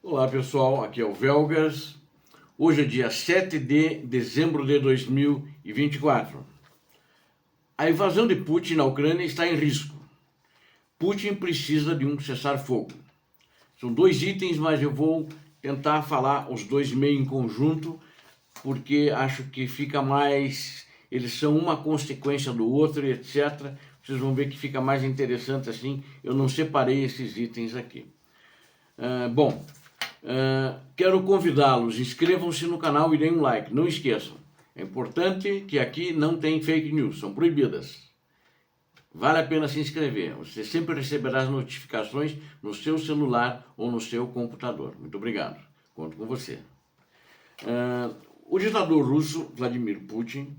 Olá pessoal, aqui é o Velgas. Hoje é dia 7 de dezembro de 2024. A invasão de Putin na Ucrânia está em risco. Putin precisa de um cessar-fogo. São dois itens, mas eu vou tentar falar os dois meio em conjunto, porque acho que fica mais... Eles são uma consequência do outro, etc. Vocês vão ver que fica mais interessante assim. Eu não separei esses itens aqui. Quero convidá-los, inscrevam-se no canal e deem um like. Não esqueçam, é importante que aqui não tem fake news, são proibidas. Vale a pena se inscrever, você sempre receberá as notificações no seu celular ou no seu computador. Muito obrigado, conto com você. O ditador russo, Vladimir Putin,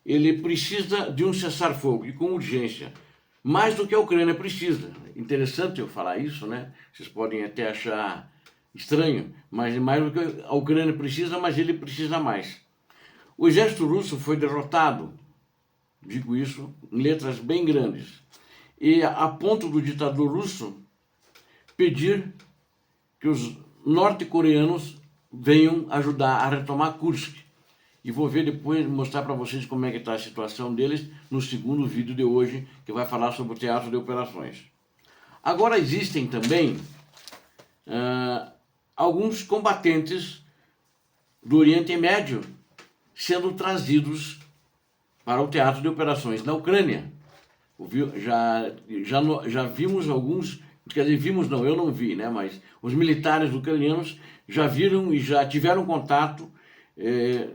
ele precisa de um cessar-fogo e com urgência, mais do que a Ucrânia precisa. Interessante eu falar isso, né? Vocês podem até achar estranho, mas mais do que a Ucrânia precisa, mas ele precisa mais. O exército russo foi derrotado, digo isso em letras bem grandes, e a ponto do ditador russo pedir que os norte-coreanos venham ajudar a retomar Kursk. E vou ver depois, mostrar para vocês como é que está a situação deles no segundo vídeo de hoje, que vai falar sobre o teatro de operações. Agora existem também alguns combatentes do Oriente Médio sendo trazidos para o teatro de operações na Ucrânia. Já vimos alguns, quer dizer, vimos não, eu não vi, né? Mas os militares ucranianos já viram e já tiveram contato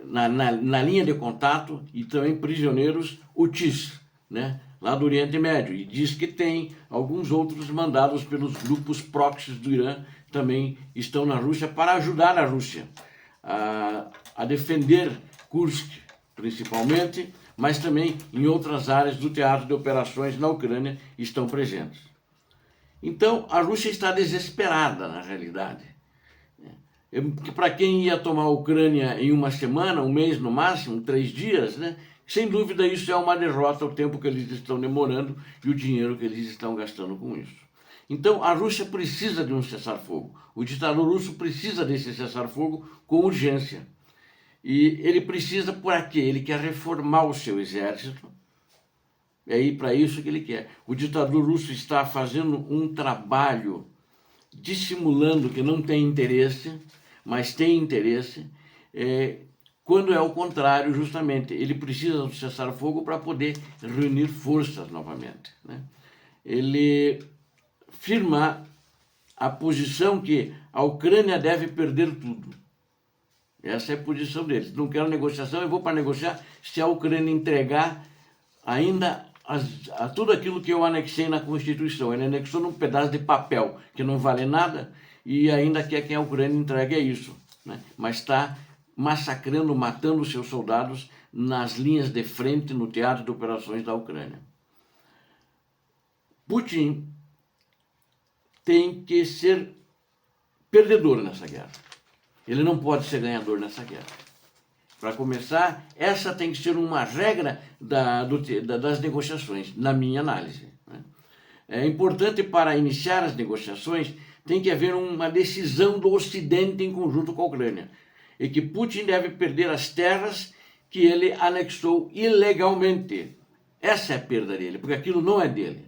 na linha de contato, e também prisioneiros UTIs, né? Lá do Oriente Médio, e diz que tem alguns outros mandados pelos grupos proxies do Irã, também estão na Rússia para ajudar a Rússia a defender Kursk, principalmente, mas também em outras áreas do teatro de operações na Ucrânia estão presentes. Então, a Rússia está desesperada, na realidade. Para quem ia tomar a Ucrânia em uma semana, um mês no máximo, 3 dias, né? Sem dúvida isso é uma derrota, o tempo que eles estão demorando e o dinheiro que eles estão gastando com isso. Então a Rússia precisa de um cessar-fogo. O ditador russo precisa desse cessar-fogo com urgência. E ele precisa por quê? Ele quer reformar o seu exército. É aí para isso que ele quer. O ditador russo está fazendo um trabalho dissimulando que não tem interesse, mas tem interesse, quando é o contrário, justamente. Ele precisa do cessar-fogo para poder reunir forças novamente, né? Ele firma a posição que a Ucrânia deve perder tudo. Essa é a posição deles. Não quero negociação, eu vou para negociar se a Ucrânia entregar ainda a tudo aquilo que eu anexei na Constituição. Ele anexou num pedaço de papel que não vale nada e ainda quer que a Ucrânia entregue isso, né? Mas está massacrando, matando seus soldados nas linhas de frente no teatro de operações da Ucrânia. Putin tem que ser perdedor nessa guerra. Ele não pode ser ganhador nessa guerra. Para começar, essa tem que ser uma regra das negociações, na minha análise, né? É importante para iniciar as negociações, tem que haver uma decisão do Ocidente em conjunto com a Ucrânia, e que Putin deve perder as terras que ele anexou ilegalmente. Essa é a perda dele, porque aquilo não é dele.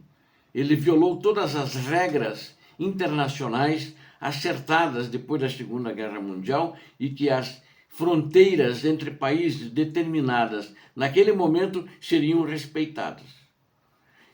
Ele violou todas as regras internacionais acertadas depois da Segunda Guerra Mundial, e que as fronteiras entre países determinadas naquele momento seriam respeitadas.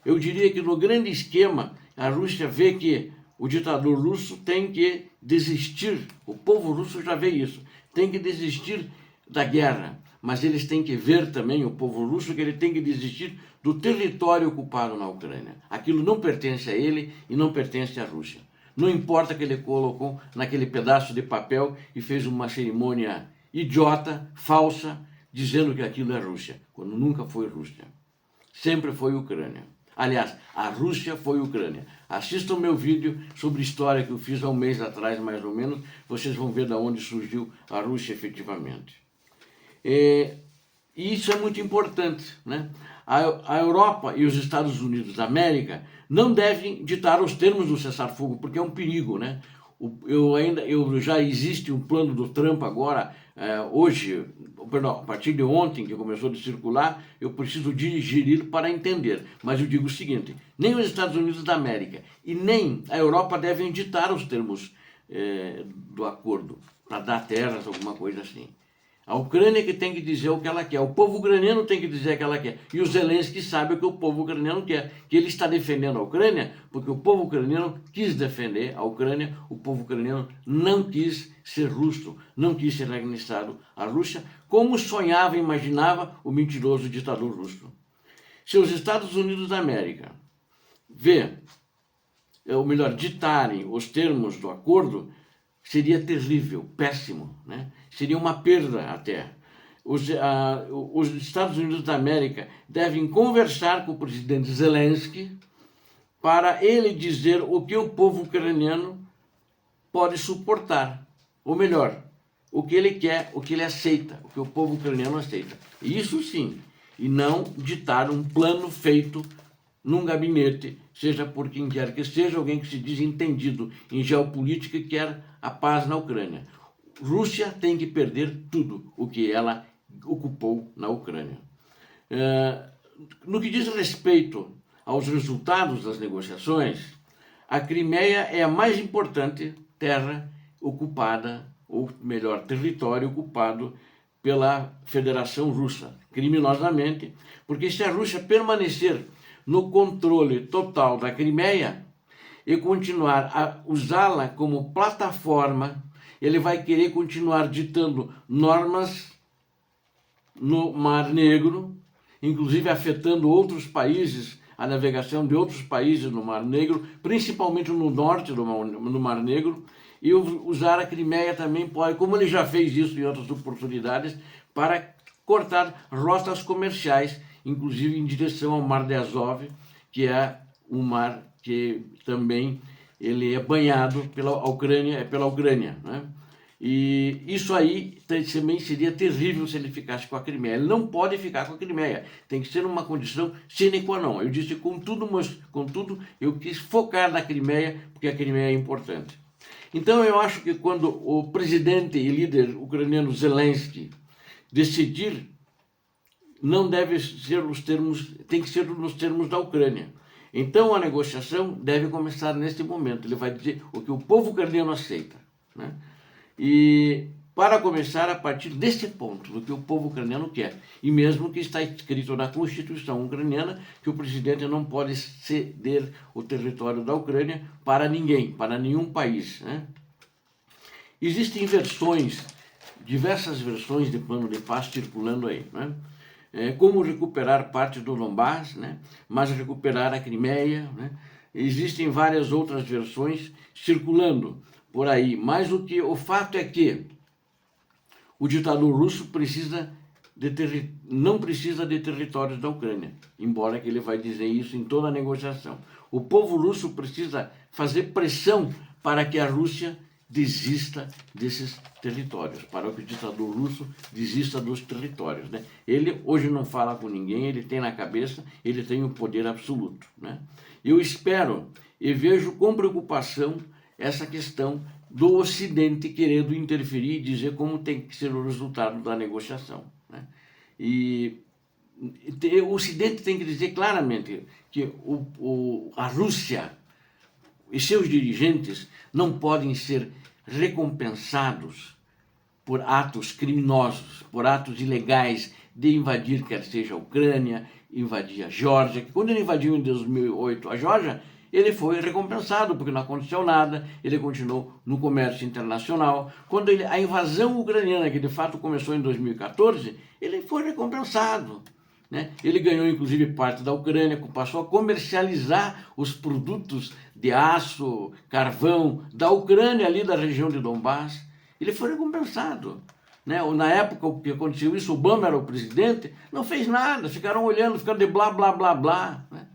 Eu diria que no grande esquema, a Rússia vê que o ditador russo tem que desistir, o povo russo já vê isso, tem que desistir da guerra, mas eles têm que ver também, o povo russo, que ele tem que desistir do território ocupado na Ucrânia. Aquilo não pertence a ele e não pertence à Rússia. Não importa que ele colocou naquele pedaço de papel e fez uma cerimônia idiota, falsa, dizendo que aquilo é Rússia, quando nunca foi Rússia. Sempre foi Ucrânia. Aliás, a Rússia foi Ucrânia. Assistam meu vídeo sobre história que eu fiz há um mês atrás, mais ou menos, vocês vão ver de onde surgiu a Rússia efetivamente. E isso é muito importante, né? A Europa e os Estados Unidos da América não devem ditar os termos do cessar-fogo, porque é um perigo, né? Já existe um plano do Trump agora, hoje, perdão, a partir de ontem que começou a circular, eu preciso digerir para entender. Mas eu digo o seguinte, nem os Estados Unidos da América e nem a Europa devem ditar os termos do acordo, para dar terras, alguma coisa assim. A Ucrânia que tem que dizer o que ela quer, o povo ucraniano tem que dizer o que ela quer. E o Zelensky sabe o que o povo ucraniano quer, que ele está defendendo a Ucrânia, porque o povo ucraniano quis defender a Ucrânia, o povo ucraniano não quis ser russo, não quis ser anexado à Rússia, como sonhava e imaginava o mentiroso ditador russo. Se os Estados Unidos da América ou melhor, ditarem os termos do acordo, seria terrível, péssimo, né? Seria uma perda até. Os Estados Unidos da América devem conversar com o presidente Zelensky para ele dizer o que o povo ucraniano pode suportar, ou melhor, o que ele quer, o que ele aceita, o que o povo ucraniano aceita. Isso sim, e não ditar um plano feito num gabinete, seja por quem quer que seja, alguém que se diz entendido em geopolítica e quer a paz na Ucrânia. Rússia tem que perder tudo o que ela ocupou na Ucrânia. No que diz respeito aos resultados das negociações, a Crimeia é a mais importante terra ocupada, ou melhor, território ocupado pela Federação Russa, criminosamente, porque se a Rússia permanecer no controle total da Crimeia e continuar a usá-la como plataforma, ele vai querer continuar ditando normas no Mar Negro, inclusive afetando outros países, a navegação de outros países no Mar Negro, principalmente no norte do Mar Negro, e usar a Crimeia também pode, como ele já fez isso em outras oportunidades, para cortar rotas comerciais, inclusive em direção ao Mar de Azov, que é um mar que também ele é banhado pela Ucrânia, né? E isso aí também seria terrível se ele ficasse com a Crimeia. Ele não pode ficar com a Crimeia, tem que ser uma condição sine qua non. Eu disse contudo, eu quis focar na Crimeia, porque a Crimeia é importante. Então eu acho que quando o presidente e líder ucraniano Zelensky decidir, não deve ser os termos, tem que ser nos termos da Ucrânia. Então a negociação deve começar neste momento. Ele vai dizer o que o povo ucraniano aceita, né? E para começar a partir desse ponto, do que o povo ucraniano quer. E mesmo que está escrito na Constituição ucraniana que o presidente não pode ceder o território da Ucrânia para ninguém, para nenhum país, né? Existem diversas versões de plano de paz circulando aí, né? Como recuperar parte do Donbás, né? Mas recuperar a Crimeia, né? Existem várias outras versões circulando por aí, mas o fato é que o ditador russo não precisa de territórios da Ucrânia, embora que ele vai dizer isso em toda a negociação. O povo russo precisa fazer pressão para que a Rússia desista desses territórios, para que o ditador russo desista dos territórios, né? Ele hoje não fala com ninguém, ele tem na cabeça, ele tem o poder absoluto, né? Eu espero e vejo com preocupação essa questão do Ocidente querendo interferir e dizer como tem que ser o resultado da negociação, né? E o Ocidente tem que dizer claramente que a Rússia e seus dirigentes não podem ser recompensados por atos criminosos, por atos ilegais de invadir, quer seja a Ucrânia, invadir a Geórgia, que quando ele invadiu em 2008 a Geórgia, ele foi recompensado, porque não aconteceu nada, ele continuou no comércio internacional. Quando a invasão ucraniana, que de fato começou em 2014, ele foi recompensado, né? Ele ganhou inclusive parte da Ucrânia, passou a comercializar os produtos de aço, carvão da Ucrânia, ali da região de Donbás. Ele foi recompensado, né? Na época que aconteceu isso, Obama era o presidente, não fez nada, ficaram olhando, ficaram de blá, blá, blá, blá, né?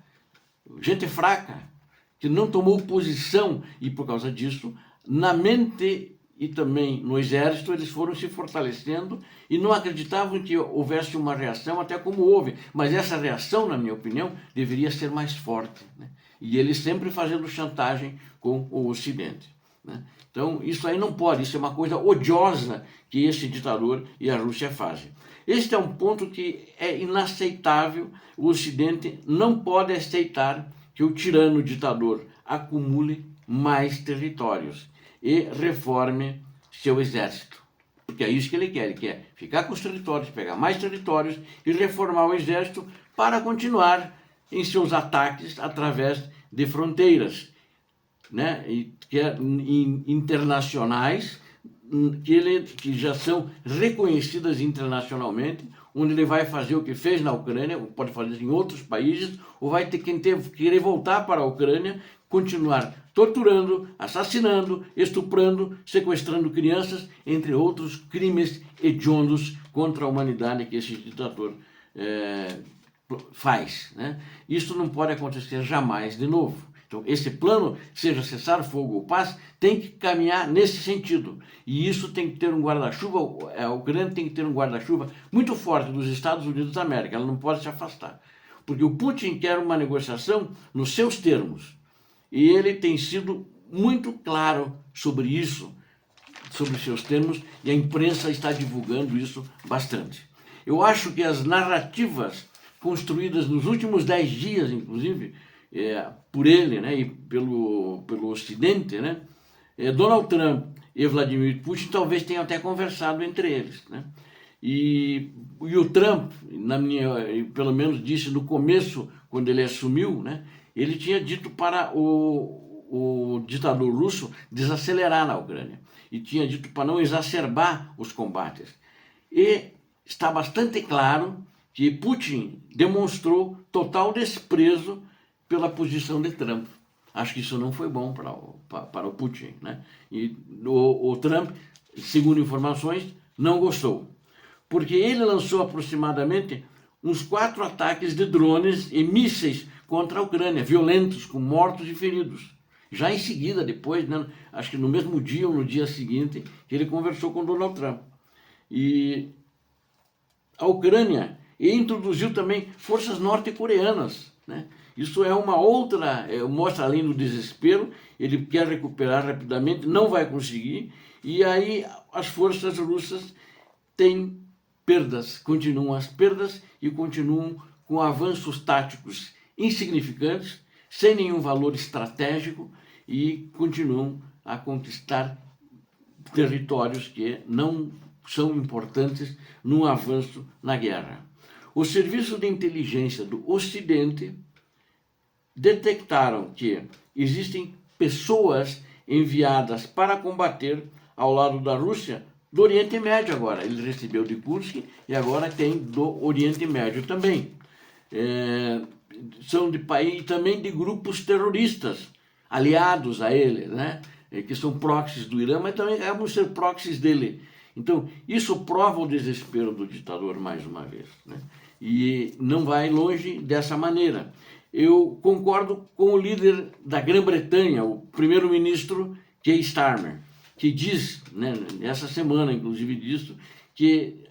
Gente fraca, que não tomou posição, e por causa disso, na mente e também no exército, eles foram se fortalecendo e não acreditavam que houvesse uma reação, até como houve. Mas essa reação, na minha opinião, deveria ser mais forte, né? E eles sempre fazendo chantagem com o Ocidente. né? Então, isso aí não pode, isso é uma coisa odiosa que esse ditador e a Rússia fazem. Este é um ponto que é inaceitável. O Ocidente não pode aceitar que o tirano ditador acumule mais territórios e reforme seu exército. Porque é isso que ele quer ficar com os territórios, pegar mais territórios e reformar o exército para continuar em seus ataques através de fronteiras, né? Internacionais, que já são reconhecidas internacionalmente, onde ele vai fazer o que fez na Ucrânia, ou pode fazer em outros países, ou vai ter que querer voltar para a Ucrânia, continuar torturando, assassinando, estuprando, sequestrando crianças, entre outros crimes hediondos contra a humanidade que esse ditador faz, né? Isso não pode acontecer jamais de novo. Então, esse plano, seja cessar-fogo ou paz, tem que caminhar nesse sentido. E isso tem que ter um guarda-chuva, a Ucrânia tem que ter um guarda-chuva muito forte dos Estados Unidos da América, ela não pode se afastar. Porque o Putin quer uma negociação nos seus termos. E ele tem sido muito claro sobre isso, sobre seus termos, e a imprensa está divulgando isso bastante. Eu acho que as narrativas construídas nos últimos 10 dias, inclusive, por ele, né, e pelo Ocidente, né, Donald Trump e Vladimir Putin talvez tenham até conversado entre eles, né? E o Trump, pelo menos disse no começo, quando ele assumiu, né, ele tinha dito para o ditador russo desacelerar na Ucrânia e tinha dito para não exacerbar os combates. E está bastante claro que Putin demonstrou total desprezo pela posição de Trump. Acho que isso não foi bom para o Putin, né? E o Trump, segundo informações, não gostou, porque ele lançou aproximadamente uns 4 ataques de drones e mísseis contra a Ucrânia, violentos, com mortos e feridos. Já em seguida, depois, né, acho que no mesmo dia ou no dia seguinte, que ele conversou com Donald Trump. E a Ucrânia introduziu também forças norte-coreanas, né? Isso é uma outra, mostra além do desespero, ele quer recuperar rapidamente, não vai conseguir, e aí as forças russas têm perdas, continuam as perdas e continuam com avanços táticos insignificantes, sem nenhum valor estratégico, e continuam a conquistar territórios que não são importantes num avanço na guerra. O serviço de inteligência do Ocidente detectaram que existem pessoas enviadas para combater ao lado da Rússia do Oriente Médio agora. Ele recebeu de Kursk e agora tem do Oriente Médio também. São de país também de grupos terroristas aliados a ele, né? Que são proxies do Irã, mas também vão ser proxies dele. Então, isso prova o desespero do ditador mais uma vez, né? E não vai longe dessa maneira. Eu concordo com o líder da Grã-Bretanha, o primeiro-ministro Keir Starmer, que diz, né, essa semana inclusive disso, que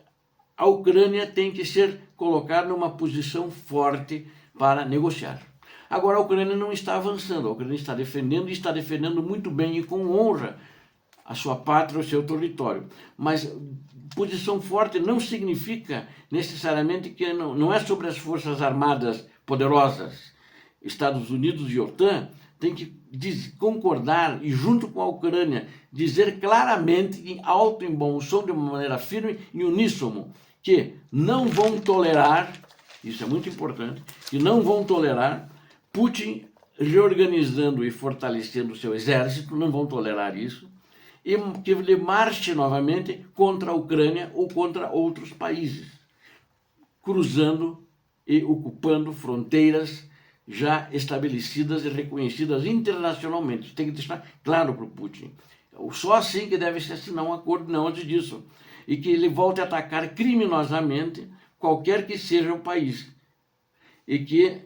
a Ucrânia tem que ser colocada numa posição forte para negociar. Agora a Ucrânia não está avançando, a Ucrânia está defendendo e está defendendo muito bem e com honra a sua pátria, o seu território. Mas posição forte não significa necessariamente que não é sobre as forças armadas poderosas. Estados Unidos e OTAN têm que concordar e, junto com a Ucrânia, dizer claramente, em alto e bom som, de uma maneira firme e uníssono, que não vão tolerar, isso é muito importante, que não vão tolerar Putin reorganizando e fortalecendo o seu exército, não vão tolerar isso, e que ele marche novamente contra a Ucrânia ou contra outros países, cruzando e ocupando fronteiras já estabelecidas e reconhecidas internacionalmente. Isso tem que deixar claro para o Putin. Só assim que deve se assinar um acordo, não antes disso. E que ele volte a atacar criminosamente qualquer que seja o país. E que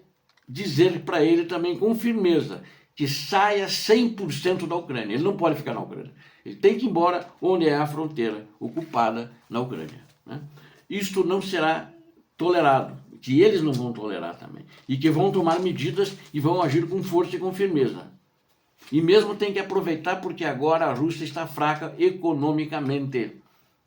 dizer para ele também com firmeza que saia 100% da Ucrânia. Ele não pode ficar na Ucrânia. Ele tem que ir embora onde é a fronteira ocupada na Ucrânia, né? Isto não será tolerado, que eles não vão tolerar também. E que vão tomar medidas e vão agir com força e com firmeza. E mesmo tem que aproveitar porque agora a Rússia está fraca economicamente,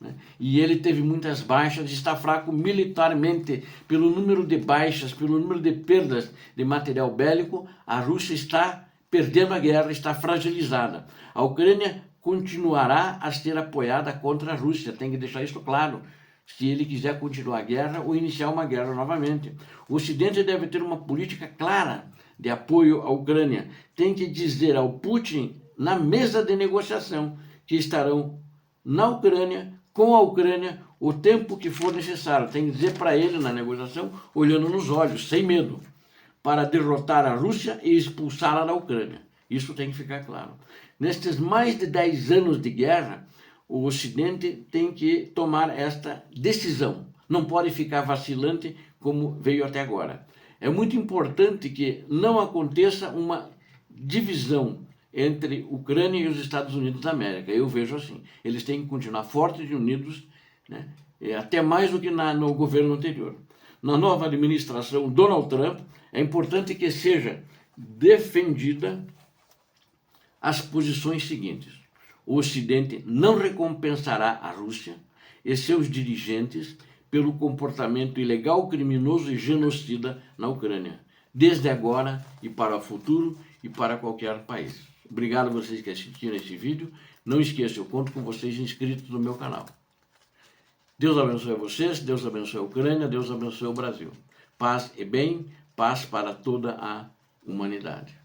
né? E ele teve muitas baixas, está fraco militarmente. Pelo número de baixas, pelo número de perdas de material bélico, a Rússia está perdendo a guerra, está fragilizada. A Ucrânia continuará a ser apoiada contra a Rússia, tem que deixar isso claro. Se ele quiser continuar a guerra ou iniciar uma guerra novamente. O Ocidente deve ter uma política clara de apoio à Ucrânia. Tem que dizer ao Putin, na mesa de negociação, que estarão na Ucrânia, com a Ucrânia, o tempo que for necessário. Tem que dizer para ele na negociação, olhando nos olhos, sem medo, para derrotar a Rússia e expulsá-la da Ucrânia. Isso tem que ficar claro. Nestes mais de 10 anos de guerra, o Ocidente tem que tomar esta decisão. Não pode ficar vacilante como veio até agora. É muito importante que não aconteça uma divisão entre Ucrânia e os Estados Unidos da América. Eu vejo assim. Eles têm que continuar fortes e unidos, né? Até mais do que no governo anterior. Na nova administração Donald Trump, é importante que seja defendida as posições seguintes. O Ocidente não recompensará a Rússia e seus dirigentes pelo comportamento ilegal, criminoso e genocida na Ucrânia, desde agora e para o futuro e para qualquer país. Obrigado a vocês que assistiram esse vídeo. Não esqueça, eu conto com vocês inscritos no meu canal. Deus abençoe vocês, Deus abençoe a Ucrânia, Deus abençoe o Brasil. Paz e bem, paz para toda a humanidade.